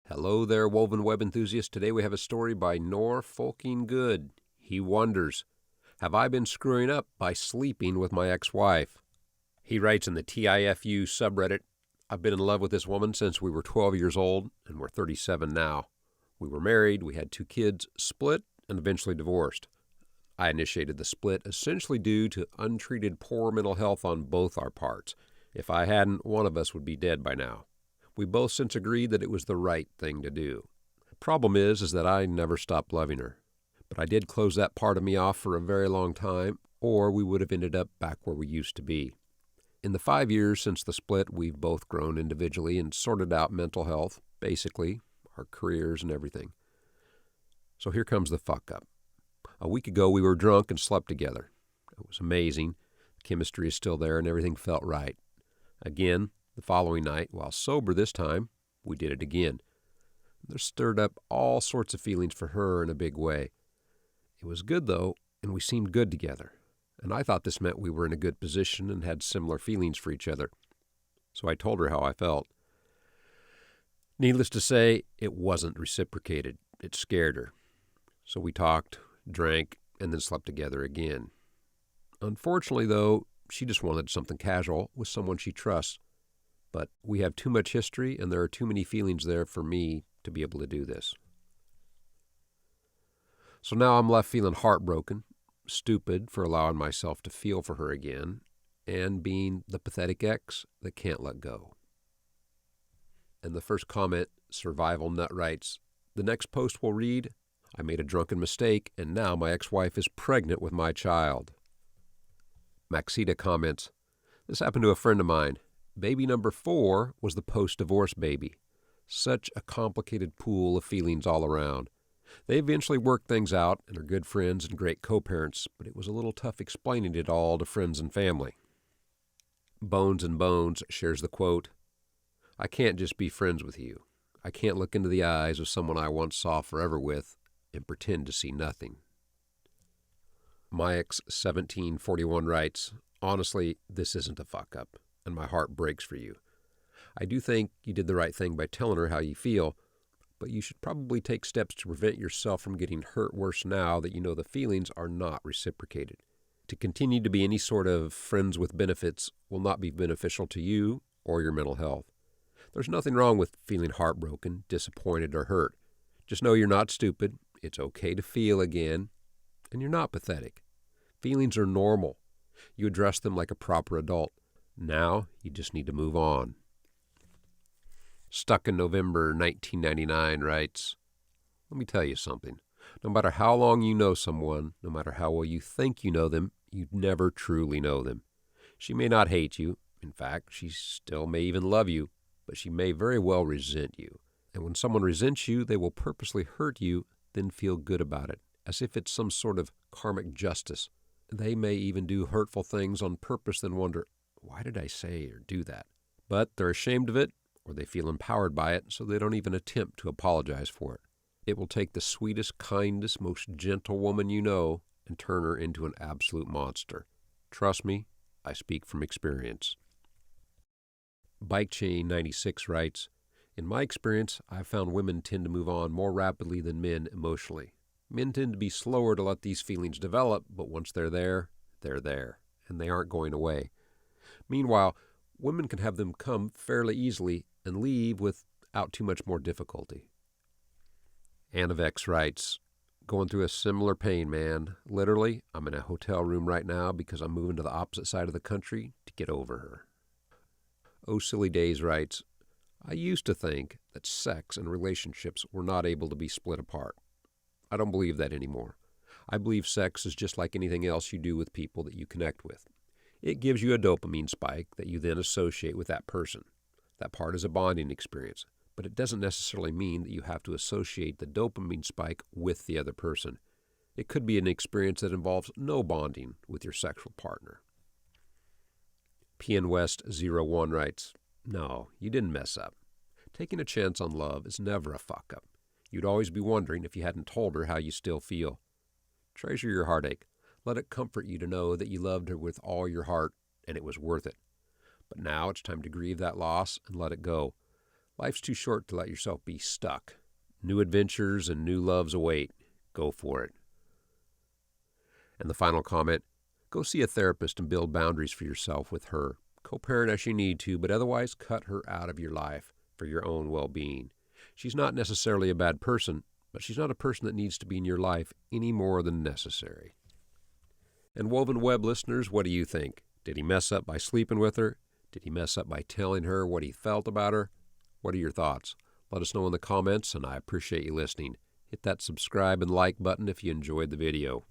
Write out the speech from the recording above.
Hello there, woven web enthusiasts. Today we have a story by Norfolking Good. He wonders, have I been screwing up by sleeping with my ex-wife? He writes in the TIFU subreddit, I've been in love with this woman since we were 12 years old, and we're 37 now. We were married, we had 2 kids, split, and eventually divorced. I initiated the split essentially due to untreated poor mental health on both our parts. If I hadn't, one of us would be dead by now. We both since agreed that it was the right thing to do. The problem is that I never stopped loving her. But I did close that part of me off for a very long time, or we would have ended up back where we used to be. In the 5 years since the split, we've both grown individually and sorted out mental health, basically, our careers and everything. So here comes the fuck up. A week ago, we were drunk and slept together. It was amazing. The chemistry is still there and everything felt right. Again, the following night, while sober this time, we did it again. This stirred up all sorts of feelings for her in a big way. It was good, though, and we seemed good together. And I thought this meant we were in a good position and had similar feelings for each other. So I told her how I felt. Needless to say, it wasn't reciprocated. It scared her. So we talked, drank, and then slept together again. Unfortunately, though, she just wanted something casual with someone she trusts. But we have too much history, and there are too many feelings there for me to be able to do this. So now I'm left feeling heartbroken, stupid for allowing myself to feel for her again, and being the pathetic ex that can't let go. And the first comment, Survival Nut writes, the next post will read, I made a drunken mistake, and now my ex-wife is pregnant with my child. Maxita comments, this happened to a friend of mine. Baby number 4 was the post-divorce baby. Such a complicated pool of feelings all around. They eventually worked things out and are good friends and great co-parents, but it was a little tough explaining it all to friends and family. Bones and Bones shares the quote, I can't just be friends with you. I can't look into the eyes of someone I once saw forever with and pretend to see nothing. MyX1741 writes, honestly, this isn't a fuck-up, and my heart breaks for you. I do think you did the right thing by telling her how you feel, but you should probably take steps to prevent yourself from getting hurt worse now that you know the feelings are not reciprocated. To continue to be any sort of friends with benefits will not be beneficial to you or your mental health. There's nothing wrong with feeling heartbroken, disappointed, or hurt. Just know you're not stupid, it's okay to feel again, and you're not pathetic. Feelings are normal. You address them like a proper adult. Now, you just need to move on. Stuck in November 1999 writes, let me tell you something. No matter how long you know someone, no matter how well you think you know them, you never truly know them. She may not hate you. In fact, she still may even love you, but she may very well resent you. And when someone resents you, they will purposely hurt you, then feel good about it, as if it's some sort of karmic justice. They may even do hurtful things on purpose, then wonder, why did I say or do that? But they're ashamed of it, or they feel empowered by it, so they don't even attempt to apologize for it. It will take the sweetest, kindest, most gentle woman you know and turn her into an absolute monster. Trust me, I speak from experience. BikeChain96 writes, in my experience, I've found women tend to move on more rapidly than men emotionally. Men tend to be slower to let these feelings develop, but once they're there, and they aren't going away. Meanwhile, women can have them come fairly easily and leave without too much more difficulty. Anavex writes, going through a similar pain, man. Literally, I'm in a hotel room right now because I'm moving to the opposite side of the country to get over her. Oh Silly Days writes, I used to think that sex and relationships were not able to be split apart. I don't believe that anymore. I believe sex is just like anything else you do with people that you connect with. It gives you a dopamine spike that you then associate with that person. That part is a bonding experience, but it doesn't necessarily mean that you have to associate the dopamine spike with the other person. It could be an experience that involves no bonding with your sexual partner. PN West 01 writes, no, you didn't mess up. Taking a chance on love is never a fuck-up. You'd always be wondering if you hadn't told her how you still feel. Treasure your heartache. Let it comfort you to know that you loved her with all your heart and it was worth it. But now it's time to grieve that loss and let it go. Life's too short to let yourself be stuck. New adventures and new loves await. Go for it. And the final comment, go see a therapist and build boundaries for yourself with her. Co-parent as you need to, but otherwise cut her out of your life for your own well-being. She's not necessarily a bad person, but she's not a person that needs to be in your life any more than necessary. And Woven Web listeners, what do you think? Did he mess up by sleeping with her? Did he mess up by telling her what he felt about her? What are your thoughts? Let us know in the comments, and I appreciate you listening. Hit that subscribe and like button if you enjoyed the video.